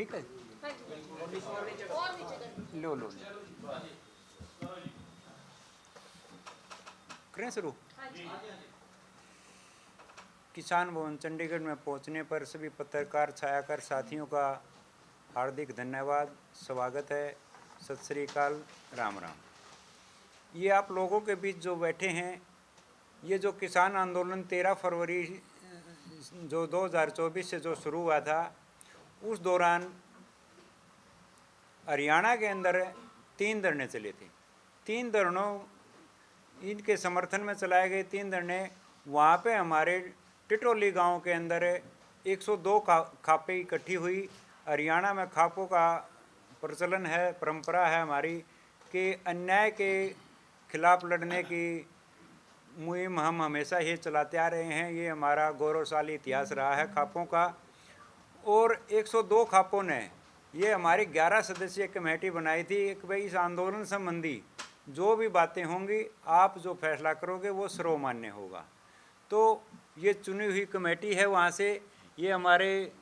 ठीक है, लो लो करें शुरू। किसान भवन चंडीगढ़ में पहुंचने पर सभी पत्रकार छायाकर साथियों का हार्दिक धन्यवाद, स्वागत है, सत श्री अकाल, राम राम। ये आप लोगों के बीच जो बैठे हैं, ये जो किसान आंदोलन 13 फरवरी जो 2024 से जो शुरू हुआ था, उस दौरान हरियाणा के अंदर 3 धरने चले थे। 3 धरनों इनके समर्थन में चलाए गए 3 धरने। वहाँ पे हमारे टिटोली गांव के अंदर 102 खापें इकट्ठी हुई। हरियाणा में खापों का प्रचलन है, परंपरा है हमारी कि अन्याय के खिलाफ लड़ने की मुहिम हम हमेशा ही चलाते आ रहे हैं। ये हमारा गौरवशाली इतिहास रहा है खापों का। और 102 खापों ने ये हमारी 11 सदस्यीय कमेटी बनाई थी कि भाई इस आंदोलन संबंधी जो भी बातें होंगी, आप जो फैसला करोगे वो सर्वमान्य होगा। तो ये चुनी हुई कमेटी है। वहाँ से ये हमारे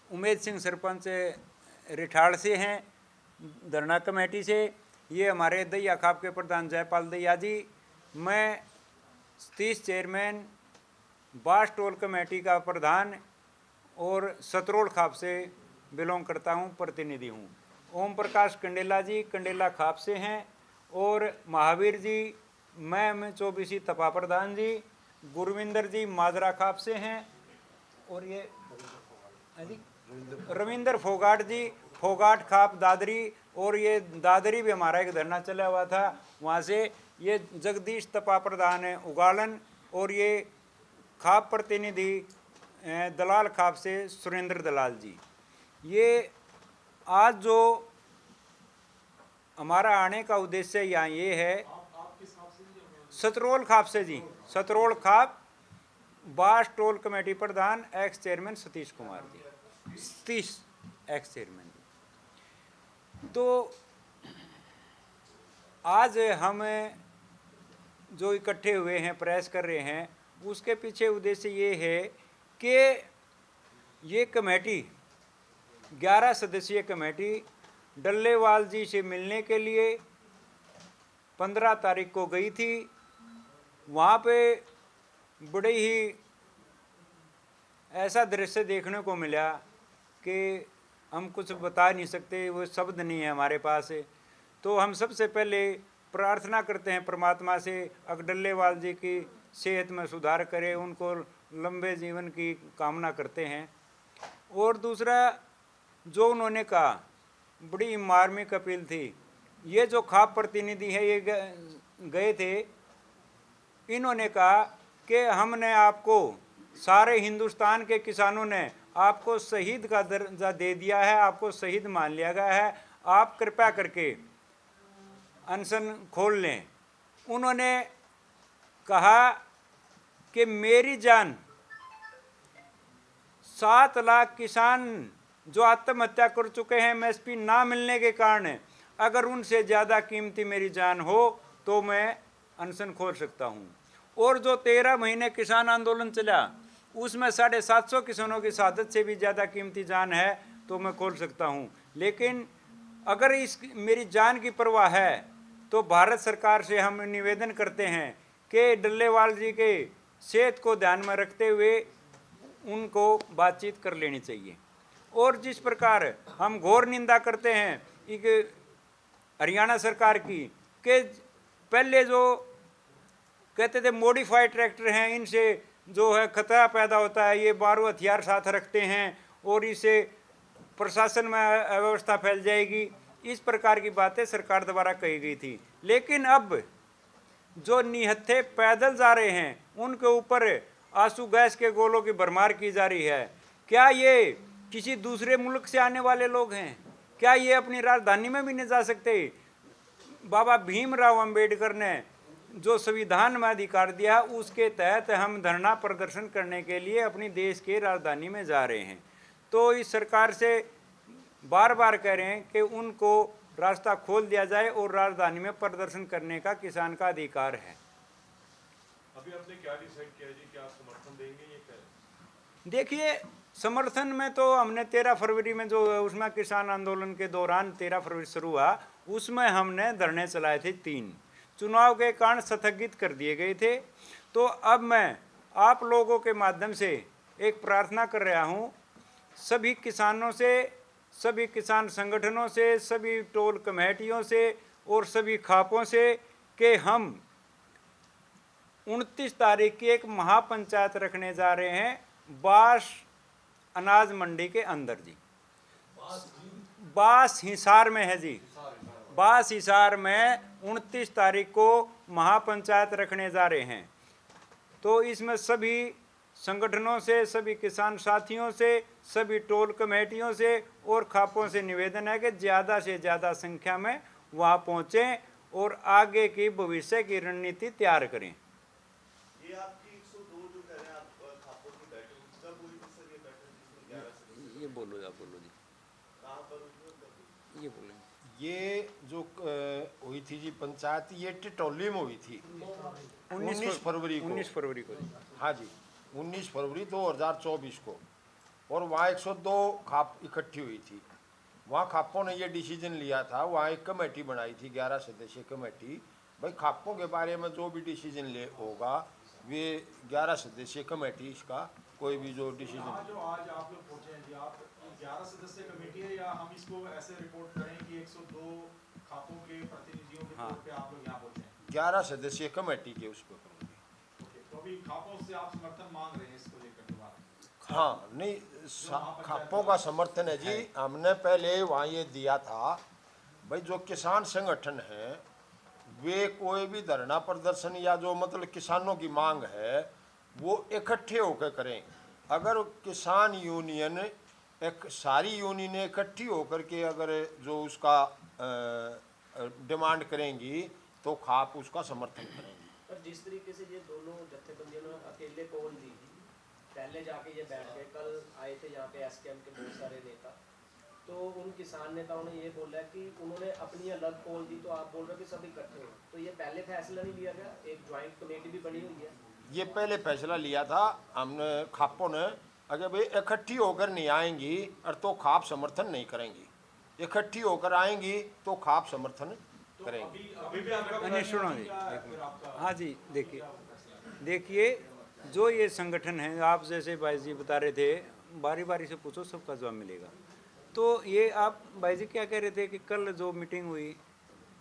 उमेद सिंह सरपंच रिठाड़ से हैं, धरना कमेटी से। ये हमारे दैया खाप के प्रधान जयपाल दैया जी। मैं सतीश चेयरमैन, बास टोल कमेटी का प्रधान और सतरोल खाप से बिलोंग करता हूँ, प्रतिनिधि हूँ। ओम प्रकाश कंडेला जी कंडेला खाप से हैं। और महावीर जी मैं चौबीसी तपा प्रधान जी। गुरविंदर जी माजरा खाप से हैं। और ये रविंदर फोगाट जी फोगाट खाप दादरी। और ये दादरी भी हमारा एक धरना चला हुआ था, वहाँ से ये जगदीश तपा प्रधान है उगालन। और ये खाप प्रतिनिधि दलाल खाप से सुरेंद्र दलाल जी। ये आज जो हमारा आने का उद्देश्य यहाँ ये है, सतरोल खाप से जी, सतरोल खाप, बास टोल कमेटी प्रधान x chairman Satish Kumar ji, Satish x chairman जी। तो आज हम जो इकट्ठे हुए हैं, प्रयास कर रहे हैं, उसके पीछे उद्देश्य ये है कि ये कमेटी 11 सदस्यीय कमेटी डल्लेवाल जी से मिलने के लिए 15 तारीख को गई थी। वहाँ पे बड़े ही ऐसा दृश्य देखने को मिला कि हम कुछ बता नहीं सकते, वो शब्द नहीं है हमारे पास। तो हम सबसे पहले प्रार्थना करते हैं परमात्मा से, डल्लेवाल जी की सेहत में सुधार करे, उनको लंबे जीवन की कामना करते हैं। और दूसरा जो उन्होंने कहा, बड़ी मार्मिक अपील थी। ये जो खाप प्रतिनिधि है ये गए थे, इन्होंने कहा कि हमने आपको, सारे हिंदुस्तान के किसानों ने आपको शहीद का दर्जा दे दिया है, आपको शहीद मान लिया गया है, आप कृपया करके अनशन खोल लें। उन्होंने कहा कि मेरी जान 7 लाख किसान जो आत्महत्या कर चुके हैं एमएसपी ना मिलने के कारण, अगर उनसे ज़्यादा कीमती मेरी जान हो तो मैं अनशन खोल सकता हूँ। और जो 13 महीने किसान आंदोलन चला, उसमें 750 किसानों की शहादत से भी ज़्यादा कीमती जान है तो मैं खोल सकता हूँ। लेकिन अगर इस मेरी जान की परवाह है तो भारत सरकार से हम निवेदन करते हैं कि डल्लेवाल जी के सेहत को ध्यान में रखते हुए उनको बातचीत कर लेनी चाहिए। और जिस प्रकार हम घोर निंदा करते हैं एक हरियाणा सरकार की कि पहले जो कहते थे मॉडिफाइड ट्रैक्टर हैं, इनसे जो है खतरा पैदा होता है, ये बारूद हथियार साथ रखते हैं और इससे प्रशासन में अव्यवस्था फैल जाएगी, इस प्रकार की बातें सरकार द्वारा कही गई थी। लेकिन अब जो निहत्थे पैदल जा रहे हैं उनके ऊपर आंसू गैस के गोलों की भरमार की जा रही है। क्या ये किसी दूसरे मुल्क से आने वाले लोग हैं? क्या ये अपनी राजधानी में भी नहीं जा सकते? बाबा भीमराव अंबेडकर ने जो संविधान में अधिकार दिया, उसके तहत हम धरना प्रदर्शन करने के लिए अपनी देश की राजधानी में जा रहे हैं। तो इस सरकार से बार बार कह रहे हैं कि उनको रास्ता खोल दिया जाए और राजधानी में प्रदर्शन करने का किसान का अधिकार है। अभी आपने क्या डिसाइड किया जी, क्या आप समर्थन देंगे ये क्या? देखिए, समर्थन में तो हमने 13 फरवरी में जो उसमें किसान आंदोलन के दौरान 13 फरवरी शुरू हुआ, उसमें हमने धरने चलाए थे 3, चुनाव के कारण स्थगित कर दिए गए थे। तो अब मैं आप लोगों के माध्यम से एक प्रार्थना कर रहा हूँ सभी किसानों से, सभी किसान संगठनों से, सभी टोल कमेटियों से और सभी खापों से कि हम 29 तारीख की एक महापंचायत रखने जा रहे हैं बास अनाज मंडी के अंदर जी। बास हिसार में है जी, बास हिसार में 29 तारीख को महापंचायत रखने जा रहे हैं। तो इसमें सभी संगठनों से, सभी किसान साथियों से, सभी टोल कमेटियों से और खापों से निवेदन है कि ज़्यादा से ज़्यादा संख्या में वहाँ पहुँचें और आगे की भविष्य की रणनीति तैयार करें। ये आपकी 102 जो कह रहे हैं आप खापों की बैठक कब हुई थी सर? ये बैठक जिसमें 11 से ये बोलो, आप बोलो जी, कहाँ पर हुई? ये बोलें। ये जो हुई थी जी पंचायत, ये टिटौली में हुई थी 19 फरवरी को। 19 फरवरी को जी। हाँ जी, 19 फरवरी 2024 को। और वहाँ 102 खाप इकट्ठी हुई थी। वहाँ खापों ने ये डिसीजन लिया था, वहाँ एक कमेटी बनाई थी 11 सदस्यीय कमेटी। भाई खापों के बारे में जो भी डिसीजन ले होगा वे 11 सदस्यीय कमेटी इसका कोई भी जो डिसीजन। जो आज आप लोग पहुंचे हैं जी, आप 11 सदस्यीय कमेटी है या हम इसको ऐसे रिपोर्ट करें कि 102 खापों के प्रतिनिधियों के तौर पे आप लोग यहाँ पहुंचे हैं? 11 सदस्यीय कमेटी के उस पर करूँगी। तो अभी खापों से आप समर्थन मांग रहे हैं इसको लेकर दोबारा? हाँ, नहीं, खापों का समर्थन है जी। हमने पहले वहाँ ये दिया था भाई जो किसान संगठन है वे कोई भी धरना प्रदर्शन या जो मतलब किसानों की मांग है वो इकट्ठे होकर करें। अगर किसान यूनियन एक सारी यूनियन इकट्ठी होकर के अगर जो उसका डिमांड करेंगी तो खाप उसका समर्थन करेंगी। पर जिस तरीके से ये दोनों जत्थेबंदियों ने अकेले कॉल दी थी, पहले जाके ये बैठ गए, कल आए थे यहाँ पे एसकेएम के बहुत सारे नेता, तो उन किसान नेताओं ने ये बोला कि उन्होंने अपनी अलग कॉल दी, तो आप बोल रहे हो कि सब इकट्ठे हो, तो ये पहले फैसला नहीं लिया गया? एक ज्वाइंट कमेटी भी बनी हुई है। ये पहले फैसला लिया था हमने खापों ने, अगर भाई इकट्ठी होकर नहीं आएंगी और तो खाप समर्थन नहीं करेंगी, इकट्ठी होकर आएंगी तो खाप समर्थन करेंगी। अभी भी आपका नहीं, सुनो जी, हाँ जी, देखिए जो ये संगठन है, आप जैसे भाई जी बता रहे थे, बारी बारी से पूछो सबका जवाब मिलेगा। तो ये आप भाई जी क्या कह रहे थे कि कल जो मीटिंग हुई,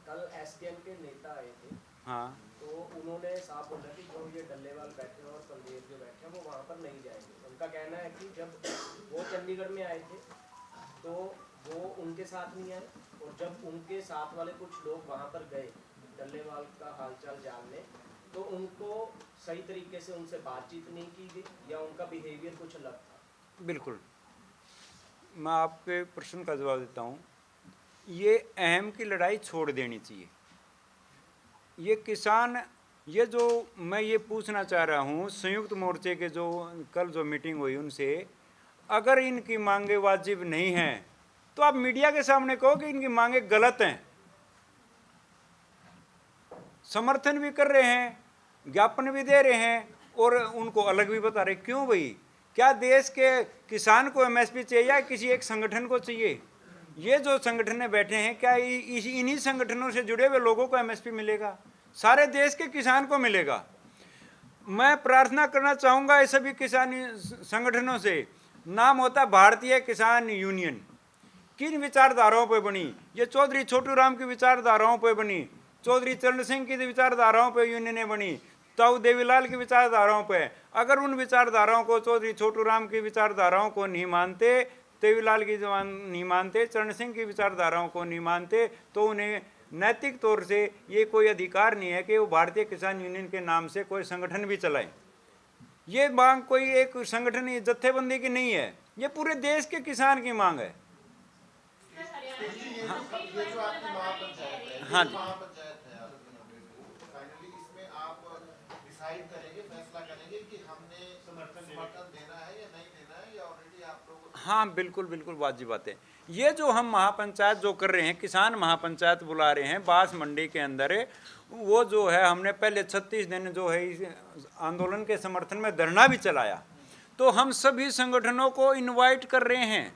कल एसकेएम के नेता आए थे, हाँ, तो उन्होंने साफ बोला कि जो ये डल्लेवाल बैठे हैं और बलदेव जो बैठे हैं वो वहाँ पर नहीं जाएंगे। उनका कहना है कि जब वो चंडीगढ़ में आए थे तो वो उनके साथ नहीं आए, और जब उनके साथ वाले कुछ लोग वहाँ पर गए डल्लेवाल का हालचाल जानने, तो उनको सही तरीके से उनसे बातचीत नहीं की गई या उनका बिहेवियर कुछ अलग था। बिल्कुल, मैं आपके प्रश्न का जवाब देता हूँ। ये अहम की लड़ाई छोड़ देनी चाहिए। ये किसान, ये जो मैं ये पूछना चाह रहा हूँ संयुक्त मोर्चे के जो कल जो मीटिंग हुई उनसे, अगर इनकी मांगे वाजिब नहीं हैं तो आप मीडिया के सामने कहो कि इनकी मांगे गलत हैं। समर्थन भी कर रहे हैं, ज्ञापन भी दे रहे हैं और उनको अलग भी बता रहे। क्यों भाई? क्या देश के किसान को एमएसपी चाहिए या किसी एक संगठन को चाहिए? ये जो संगठन बैठे हैं, क्या इन्हीं संगठनों से जुड़े हुए लोगों को एमएसपी मिलेगा? सारे देश के किसान को मिलेगा। मैं प्रार्थना करना चाहूँगा इस सभी किसान संगठनों से, नाम होता भारतीय किसान यूनियन। किन विचारधाराओं पर बनी? ये चौधरी छोटू राम की विचारधाराओं पर बनी, चौधरी चरण सिंह की विचारधाराओं पर यूनियनें बनी, ताऊ देवीलाल की विचारधाराओं पर। अगर उन विचारधाराओं को, चौधरी छोटू राम की विचारधाराओं को नहीं मानते, देवीलाल की नहीं मानते, चरण सिंह की विचारधाराओं को नहीं मानते, तो उन्हें नैतिक तौर से ये कोई अधिकार नहीं है कि वो भारतीय किसान यूनियन के नाम से कोई संगठन भी चलाएं। ये मांग कोई एक संगठन जत्थेबंदी की नहीं है, ये पूरे देश के किसान की मांग है। ये जो आपकी महापंचायत है, हाँ, महापंचायत है, फाइनली इसमें आप डिसाइड करेंगे, फैसला करेंगे कि हमने समर्थन देना है या नहीं देना है, या ऑलरेडी आप लोग? हाँ, बिल्कुल बिल्कुल वाजिब बात है। ये जो हम महापंचायत जो कर रहे हैं, किसान महापंचायत बुला रहे हैं बास मंडी के अंदर, वो जो है हमने पहले 36 दिन जो है इस आंदोलन के समर्थन में धरना भी चलाया। तो हम सभी संगठनों को इनवाइट कर रहे हैं,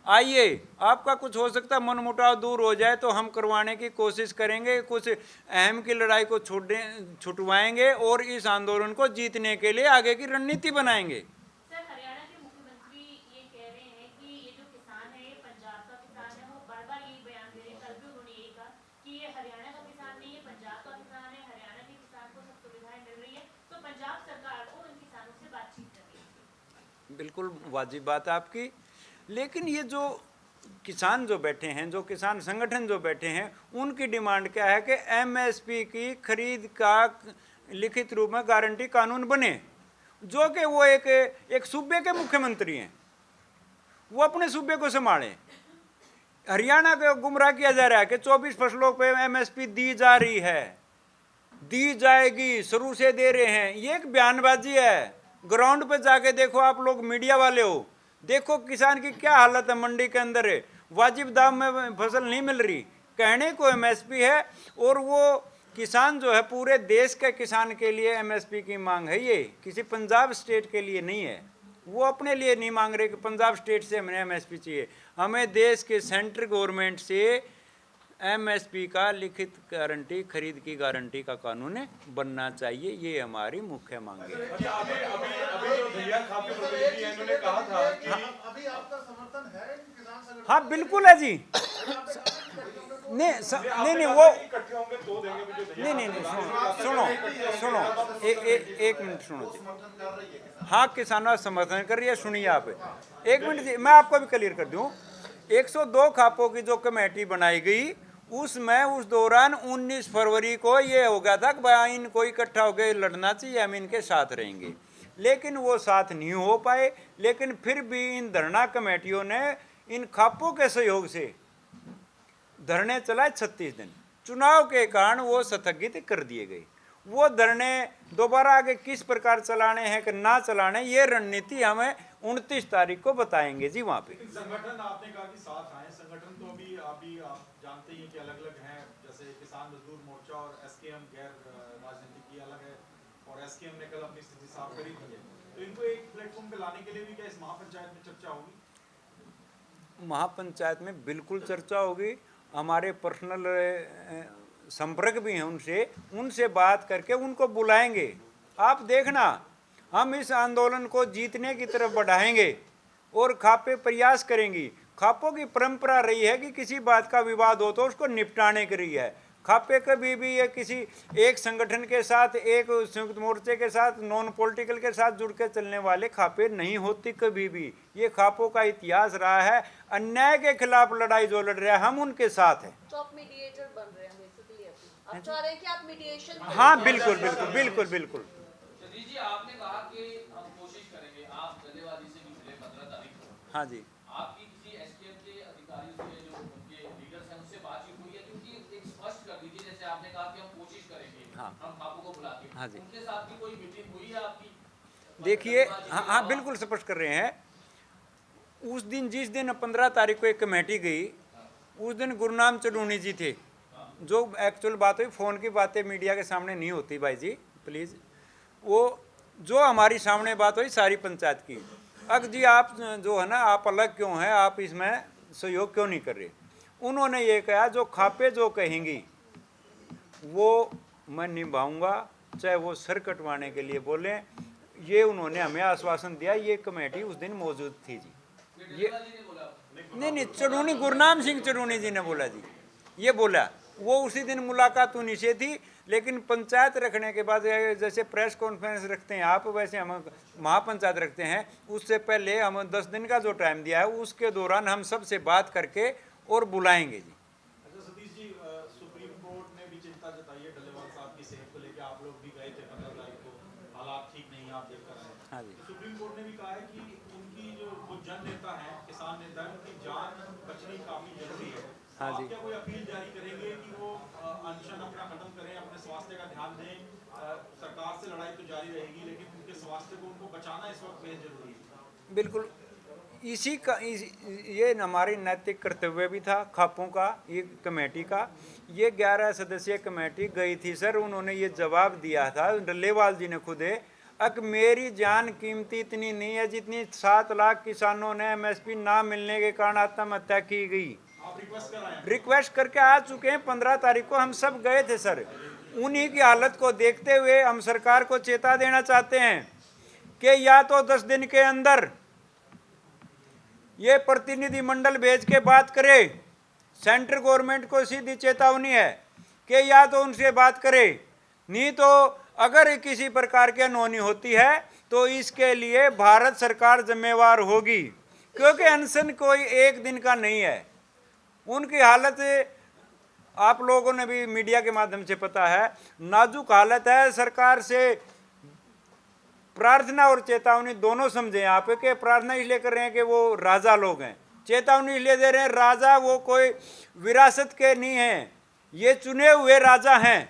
आइए, आपका कुछ हो सकता है मनमुटाव दूर हो जाए तो हम करवाने की कोशिश करेंगे, कुछ अहम की लड़ाई को छुटवाएंगे और इस आंदोलन को जीतने के लिए आगे की रणनीति बनाएंगे। सर, हरियाणा के मुख्यमंत्री ये कह रहे हैं कि ये जो किसान है ये पंजाब का किसान है, वो बार बार यही बयान दे रहे हैं, कल भी उन्होंने यही कहा कि ये हरियाणा का किसान नहीं है, पंजाब का किसान है, हरियाणा के किसान को सब सुविधाएं मिल रही है, तो पंजाब सरकार को उन किसानों से बातचीत करनी चाहिए। बिल्कुल वाजिब बात आपकी, लेकिन ये जो किसान जो बैठे हैं, जो किसान संगठन जो बैठे हैं, उनकी डिमांड क्या है कि एमएसपी की खरीद का लिखित रूप में गारंटी कानून बने, जो कि वो एक सूबे के मुख्यमंत्री हैं, वो अपने सूबे को संभालें। हरियाणा को गुमराह किया जा रहा है कि 24 फसलों पे एमएसपी दी जा रही है, दी जाएगी, शुरू से दे रहे हैं, ये एक बयानबाजी है। ग्राउंड पे जाके देखो, आप लोग मीडिया वाले हो, देखो किसान की क्या हालत है, मंडी के अंदर है, वाजिब दाम में फसल नहीं मिल रही, कहने को एमएसपी है, और वो किसान जो है पूरे देश के किसान के लिए एमएसपी की मांग है, ये किसी पंजाब स्टेट के लिए नहीं है। वो अपने लिए नहीं मांग रहे कि पंजाब स्टेट से हमें एमएसपी चाहिए, हमें देश के सेंट्रल गवर्नमेंट से एमएसपी का लिखित गारंटी, खरीद की गारंटी का कानून बनना चाहिए, ये हमारी मुख्य मांग है। अभी जो भैया खाद्य प्रतिनिधि हैं, इन्होंने कहा था कि अभी आपका समर्थन है किसान संगठन? हाँ बिल्कुल है जी। नहीं वो इकट्ठे होंगे तो देंगे भी जो नहीं, सुनो एक मिनट सुनो जी। समर्थन कर रही है किसान? हाँ, किसानों का समर्थन कर रही है, सुनिए आप एक मिनट जी, मैं आपको भी क्लियर कर दूं। 102 खापों की जो कमेटी बनाई गई, उसमें उस दौरान 19 फरवरी को ये हो गया था कि भाई इनको इकट्ठा होकर लड़ना चाहिए, हम इनके साथ रहेंगे, लेकिन वो साथ नहीं हो पाए। लेकिन फिर भी इन धरना कमेटियों ने इन खापों के सहयोग से धरने चलाए 36 दिन, चुनाव के कारण वो स्थगित कर दिए गए। वो धरने दोबारा आगे किस प्रकार चलाने हैं कि ना चलाने, ये रणनीति हमें 29 तारीख को बताएंगे जी वहाँ पे। संगठन आपने कहा कि साथ आए, संगठन तो अभी आप जानते ही हैं कि अलग अलग हैं, जैसे किसान मजदूर मोर्चा और एसकेएम गैर राजनीतिक की अलग है, और एसकेएम ने कल अपनी स्थिति साफ करी थी, तो इनको एक प्लेटफॉर्म पे लाने के लिए भी क्या इस महापंचायत में चर्चा होगी? महापंचायत में बिल्कुल चर्चा होगी, हमारे पर्सनल संपर्क भी हैं उनसे बात करके उनको बुलाएंगे। आप देखना, हम इस आंदोलन को जीतने की तरफ बढ़ाएंगे और खापे प्रयास करेंगी। खापों की परंपरा रही है कि किसी बात का विवाद हो तो उसको निपटाने की रही है। खापे कभी भी ये किसी एक संगठन के साथ, एक संयुक्त मोर्चे के साथ, नॉन पॉलिटिकल के साथ जुड़ के चलने वाले खापे नहीं होती कभी भी। ये खापों का इतिहास रहा है, अन्याय के खिलाफ लड़ाई जो लड़ रहे हैं हम उनके साथ हैं। तो आप मीडिएटर बन रहे हैं बेसिकली, आप चाह रहे हैं कि आप मीडिएशन करें। हाँ बिल्कुल। सतीश जी, आपने कहा कि हम कोशिश करेंगे, आप डल्लेबाजी से भी मिले 15 तारीख को। हाँ जी, आपकी किसी एसकेएम के अधिकारी से, जो उनके लीडर्स हैं, उनसे बातचीत हुई है? क्योंकि एक स्पष्ट कर दीजिए, जैसे आपने कहा कि हम कोशिश करेंगे, हाँ। हम खापों को बुला के, हाँ जी। उनके साथ भी कोई मीटिंग हुई है आपकी? देखिए, हाँ बिल्कुल स्पष्ट कर रहे हैं। उस दिन, जिस दिन 15 तारीख को एक कमेटी गई, उस दिन गुरनाम चढ़ूनी जी थे। जो एक्चुअल बात हुई, फ़ोन की बातें मीडिया के सामने नहीं होती भाई जी, प्लीज़। वो जो हमारी सामने बात हुई सारी पंचायत की, अब जी आप जो है ना, आप अलग क्यों हैं, आप इसमें सहयोग क्यों नहीं कर रहे। उन्होंने ये कहा जो खापे जो कहेंगी वो मैं निभाऊंगा, चाहे वो सर कटवाने के लिए बोलें। ये उन्होंने हमें आश्वासन दिया। ये कमेटी उस दिन मौजूद थी जी। ये नहीं, चढ़ूनी, गुरनाम सिंह चढ़ूनी जी ने बोला जी, ये बोला। वो उसी दिन मुलाकात उन्हीं से थी, लेकिन पंचायत रखने के बाद, जैसे प्रेस कॉन्फ्रेंस रखते हैं आप, वैसे हम महापंचायत रखते हैं। उससे पहले हम 10 दिन का जो टाइम दिया है, उसके दौरान हम सबसे बात करके और बुलाएंगे जी। अच्छा सतीश जी, सुप्रीम कोर्ट ने भी चिंता जताई है डल्लेवाल साहब की सेहत को लेकर। आप लोग भी गए थे 15 तारीख को, हालात ठीक नहीं, आप देख कर आए। हाँ जी। तो सुप्रीम कोर्ट ने भी कहा है कि उनकी जो वो जन नेता है, किसान नेता है, उनकी जान बचनी काफी जरूरी है। हाँ जी। आप क्या कोई अपील जारी करेंगे कि वो अनशन अपना खत्म करें, अपने स्वास्थ्य का ध्यान दें? सरकार से लड़ाई तो जारी रहेगी, लेकिन उनके स्वास्थ्य को, उनको बचाना इस वक्त बेहद जरूरी है। बिल्कुल, ये हमारी नैतिक कर्तव्य भी था खापों का, ये कमेटी का। ये 11 सदस्यीय कमेटी गई थी सर, उन्होंने ये जवाब दिया था, डल्लेवाल जी ने खुद अब मेरी जान कीमती इतनी नहीं है जितनी 7 लाख किसानों ने एमएसपी ना मिलने के कारण आत्महत्या की गई। आप रिक्वेस्ट कर रहे हैं? रिक्वेस्ट करके आ चुके हैं, 15 तारीख को हम सब गए थे सर। उन्हीं की हालत को देखते हुए हम सरकार को चेता देना चाहते हैं कि या तो 10 दिन के अंदर ये प्रतिनिधिमंडल भेज के बात करे। सेंट्रल गवर्नमेंट को सीधी चेतावनी है कि या तो उनसे बात करे, नहीं तो अगर किसी प्रकार की अनहोनी होती है तो इसके लिए भारत सरकार जिम्मेवार होगी, क्योंकि अनशन कोई एक दिन का नहीं है। उनकी हालत आप लोगों ने भी मीडिया के माध्यम से पता है, नाजुक हालत है। सरकार से प्रार्थना और चेतावनी दोनों समझें आप कि प्रार्थना इसलिए कर रहे हैं कि वो राजा लोग हैं, चेतावनी इसलिए दे रहे हैं राजा वो कोई विरासत के नहीं हैं, ये चुने हुए राजा हैं।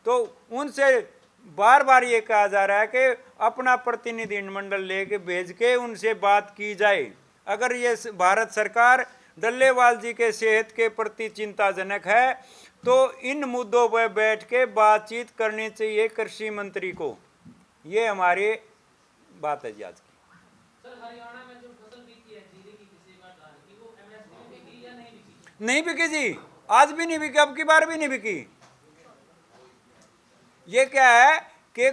तो उनसे बार बार ये कहा जा रहा है कि अपना प्रतिनिधिमंडल लेके भेज के उनसे बात की जाए। अगर ये भारत सरकार डल्लेवाल जी के सेहत के प्रति चिंताजनक है तो इन मुद्दों पर बैठ के बातचीत करनी चाहिए कृषि मंत्री को। ये हमारी बात है जी आज की। सर हरियाणा में जो फसल बिकी है जीरे की किसी बार धान की, वो एमएसपी में बिकी या नहीं बिकी? नहीं बिकी जी, आज भी नहीं बिकी, अब की बार भी नहीं बिकी। ये क्या है कि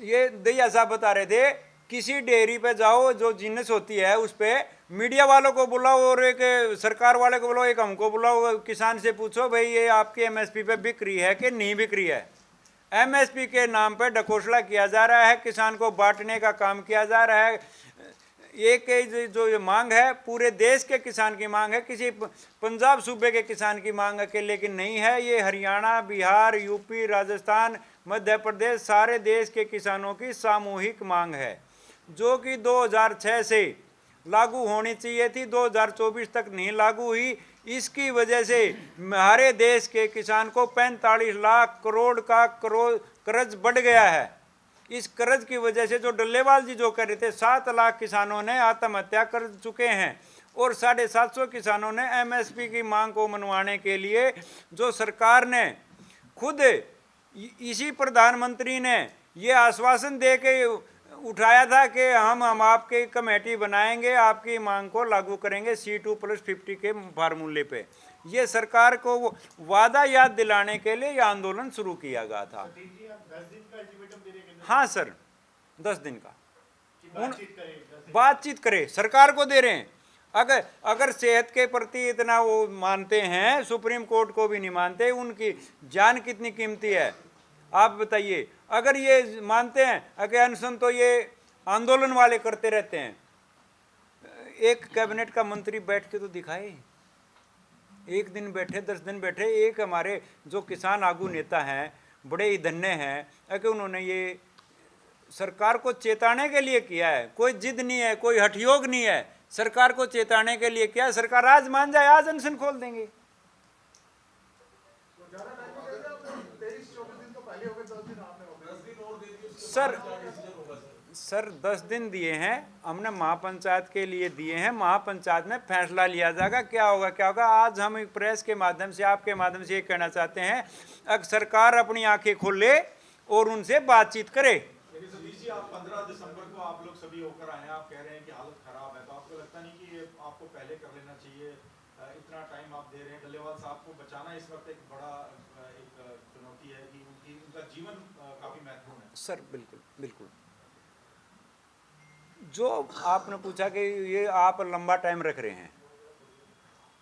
ये दैया साहब बता रहे थे, किसी डेयरी पे जाओ जो जिन्नस होती है उस पे मीडिया वालों को बुलाओ और एक सरकार वाले को बुलाओ, एक हमको बुलाओ, किसान से पूछो भाई ये आपकी एमएसपी पे बिक रही है कि नहीं बिक रही है। एमएसपी के नाम पे ढकोसला किया जा रहा है, किसान को बांटने का काम किया जा रहा है। एक जो ये मांग है पूरे देश के किसान की मांग है, किसी पंजाब सूबे के किसान की मांग अकेले की नहीं है। ये हरियाणा, बिहार, यूपी, राजस्थान, मध्य प्रदेश सारे देश के किसानों की सामूहिक मांग है, जो कि 2006 से लागू होनी चाहिए थी, 2024 तक नहीं लागू हुई। इसकी वजह से हमारे देश के किसान को 45 लाख करोड़ का कर्ज बढ़ गया है। इस कर्ज की वजह से जो डल्लेवाल जी जो कर रहे थे, 7 लाख किसानों ने आत्महत्या कर चुके हैं और 750 किसानों ने एमएसपी की मांग को मनवाने के लिए जो सरकार ने खुद इसी प्रधानमंत्री ने ये आश्वासन दे के उठाया था कि हम आपकी कमेटी बनाएंगे, आपकी मांग को लागू करेंगे C2+50 के फार्मूले पे। ये सरकार को वादा याद दिलाने के लिए यह आंदोलन शुरू किया गया था। 10 दिन का अल्टीमेटम दे रहे हैं? हाँ सर, 10 दिन का बातचीत करे, सरकार को दे रहे हैं। अगर सेहत के प्रति इतना वो मानते हैं, सुप्रीम कोर्ट को भी नहीं मानते, उनकी जान कितनी कीमती है आप बताइए। अगर ये मानते हैं कि अनशन तो ये आंदोलन वाले करते रहते हैं, एक कैबिनेट का मंत्री बैठ के तो दिखाए, एक दिन बैठे, 10 दिन बैठे। एक हमारे जो किसान आगू नेता हैं, बड़े ही धन्य हैं कि उन्होंने ये सरकार को चेताने के लिए किया है। कोई जिद नहीं है, कोई हठयोग नहीं है, सरकार को चेताने के लिए किया। सरकार आज मान जाए, आज अनशन खोल देंगे। सर 10 दिन दिए हैं हमने, महापंचायत के लिए दिए हैं, महापंचायत में फैसला लिया जाएगा। क्या होगा क्या होगा। आज हम प्रेस के माध्यम से, आपके माध्यम से ये कहना चाहते हैं, अगर सरकार अपनी आंखें खोले और उनसे बातचीत करे। लेकिन सतीश जी, आप 15 दिसंबर को आप लोग सभी होकर आए हैं, आप कह रहे हैं कि हालत खराब है, तो आपको लगता नहीं कि ये आपको पहले कर लेना चाहिए? इतना टाइम आप दे रहे हैं, डल्लेवाल साहब को बचाना इस वक्त एक बड़ा एक चुनौती है कि उनका जीवन काफी महत्वपूर्ण है। सर बिल्कुल बिल्कुल, जो आपने पूछा कि ये आप लंबा टाइम रख रहे हैं,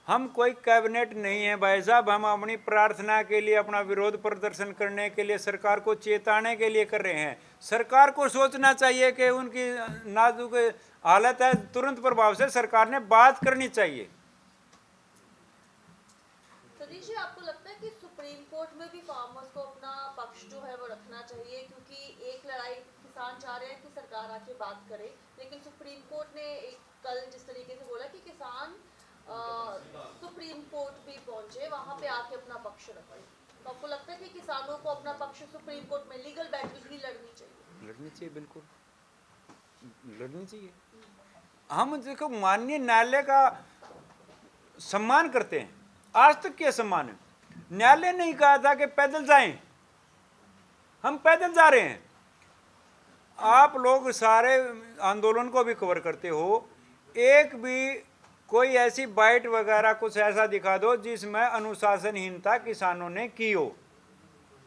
हम कोई कैबिनेट नहीं है भाई साहब। हम अपनी प्रार्थना के लिए, अपना विरोध प्रदर्शन करने के लिए, सरकार को चेताने के लिए कर रहे हैं। सरकार को सोचना चाहिए कि उनकी नाजुक हालत है, तुरंत प्रभाव से सरकार ने बात करनी चाहिए। सतीश जी, आपको लगता है कि सुप्रीम कोर्ट में भी फार्मर्स को अपना पक्ष जो है वो रखना चाहिए? क्योंकि एक लड़ाई किसान चाह रहे हैं कि सरकार आके बात करे, लेकिन सुप्रीम कोर्ट ने कल जिस तरीके से बोला कि किसान सुप्रीम कोर्ट भी पहुंचे, वहां पे आके अपना पक्ष रखे, तो आपको लगता है कि किसानों को अपना पक्ष सुप्रीम कोर्ट में लीगल बैटल भी लड़नी चाहिए? लड़नी चाहिए, बिल्कुल लड़नी चाहिए। हम देखो माननीय न्यायालय का सम्मान करते हैं, आज तक क्या सम्मान है। न्यायालय ने कहा था कि पैदल जाएं, हम पैदल जा रहे हैं। आप लोग सारे आंदोलन को भी कवर करते हो, एक भी कोई ऐसी बाइट वगैरह कुछ ऐसा दिखा दो जिसमें अनुशासनहीनता किसानों ने की हो।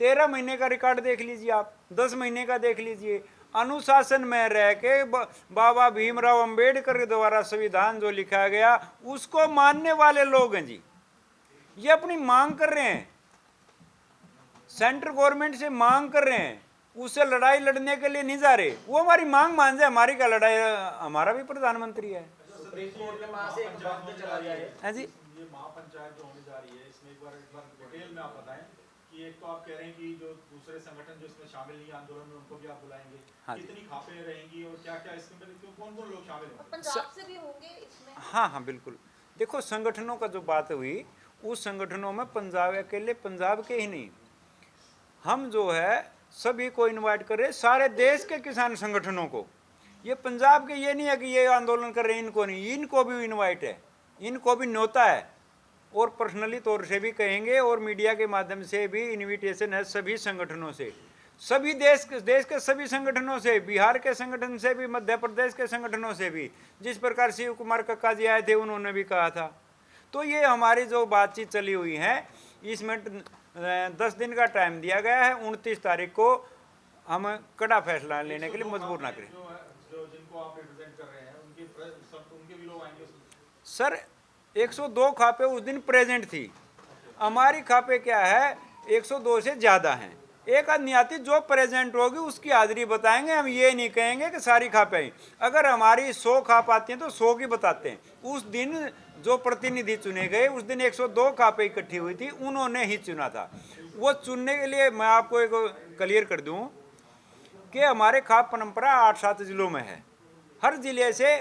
13 महीने का रिकॉर्ड देख लीजिए आप, 10 महीने का देख लीजिए। अनुशासन में रह के बाबा भीमराव अंबेडकर के द्वारा संविधान जो लिखा गया उसको मानने वाले लोग हैं जी। ये अपनी मांग कर रहे हैं, सेंट्रल गवर्नमेंट से मांग कर रहे हैं, उससे लड़ाई लड़ने के लिए नहीं जा रहे। वो हमारी मांग मान जाए, हमारी क्या लड़ाई, हमारा भी प्रधानमंत्री है। सुप्रीम कोर्ट के पास एक वक्त चला जाए है जी। ये महापंचायत जो होने जा रही है, इसमें एक बार डिटेल में आप बताएं कि एक तो आप कह रहे हैं कि जो दूसरे संगठन जो इसमें शामिल नहीं है आंदोलन में उनको भी आप बुलाएंगे, हाँ जी। कितनी खापें रहेंगी और क्या क्या इसमें कौन कौन लोग शामिल होंगे? पंजाब से भी होंगे इसमें? हाँ हाँ बिल्कुल। देखो संगठनों का जो बात हुई, उस संगठनों में पंजाब अकेले पंजाब के ही नहीं, हम जो है सभी को इनवाइट कर रहे, सारे देश के किसान संगठनों को। ये पंजाब के ये नहीं है कि ये आंदोलन कर रहे हैं इनको नहीं, इनको भी इनवाइट है, इनको भी न्योता है, और पर्सनली तौर से भी कहेंगे और मीडिया के माध्यम से भी इनविटेशन है सभी संगठनों से, सभी देश के सभी संगठनों से, बिहार के संगठन से भी, मध्य प्रदेश के संगठनों से भी। जिस प्रकार शिव कुमार कक्का जी आए थे उन्होंने भी कहा था। तो ये हमारी जो बातचीत चली हुई है, इसमें 10 दिन का टाइम दिया गया है। 29 तारीख को हम कड़ा फैसला लेने के लिए मजबूर ना करें। जो जिनको आप रिप्रेजेंट कर रहे हैं उनके भी लोग आएंगे उसमें? सर 102 खापे उस दिन प्रेजेंट थी, हमारी खापे क्या है 102 से ज़्यादा हैं। एक आदमी आती जो प्रेजेंट होगी उसकी हाजिरी बताएंगे, हम ये नहीं कहेंगे कि सारी खापें आई। अगर हमारी 100 खाप आती हैं तो 100 की बताते हैं। उस दिन जो प्रतिनिधि चुने गए, उस दिन 102 खापें इकट्ठी हुई थी, उन्होंने ही चुना था। वो चुनने के लिए मैं आपको एक क्लियर कर दूं कि हमारे खाप परंपरा 8-7 जिलों में है। हर जिले से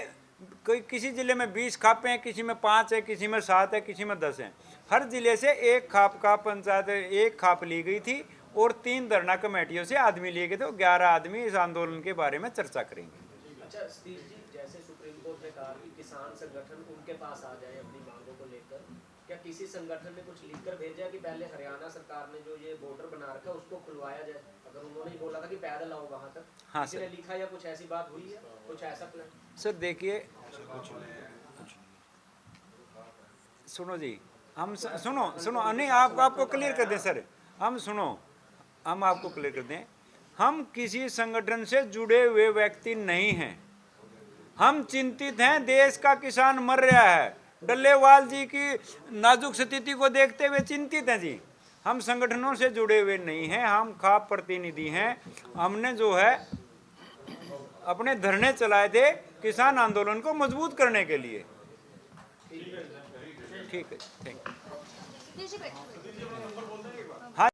कोई किसी जिले में 20 खापें हैं, किसी में 5 है, किसी में 7 है, किसी में 10 हैं। हर जिले से एक खाप का पंचायत एक खाप ली गई थी और 3 धरना कमेटियों से आदमी लिए गए थे। 11 आदमी इस आंदोलन के बारे में चर्चा करेंगे। अच्छा सतीश जी, जैसे सुप्रीम कोर्ट ने कहा कि किसान संगठन उनके पास आ जाए अपनी मांगों को लेकर, क्या किसी संगठन ने कुछ लिखकर भेजा कि पहले हरियाणा सरकार ने जो ये बॉर्डर बना रखा है उसको खुलवाया जाए? अगर उन्होंने ही बोला था कि पैदल आओ वहाँ तक, हाँ किसी सर। ने लिखा या कुछ ऐसी बात हुई है, कुछ ऐसा प्लान? सर देखिए, सुनो जी, हम सुनो नहीं, आपको क्लियर कर दें सर, हम आपको क्लियर कर दें, हम किसी संगठन से जुड़े हुए व्यक्ति नहीं हैं। हम चिंतित हैं, देश का किसान मर रहा है, डल्लेवाल जी की नाजुक स्थिति को देखते हुए चिंतित हैं जी। हम संगठनों से जुड़े हुए नहीं हैं, हम खाप प्रतिनिधि हैं। हमने जो है अपने धरने चलाए थे किसान आंदोलन को मजबूत करने के लिए। ठीक है, थैंक यू। जी बैठिए। हाँ।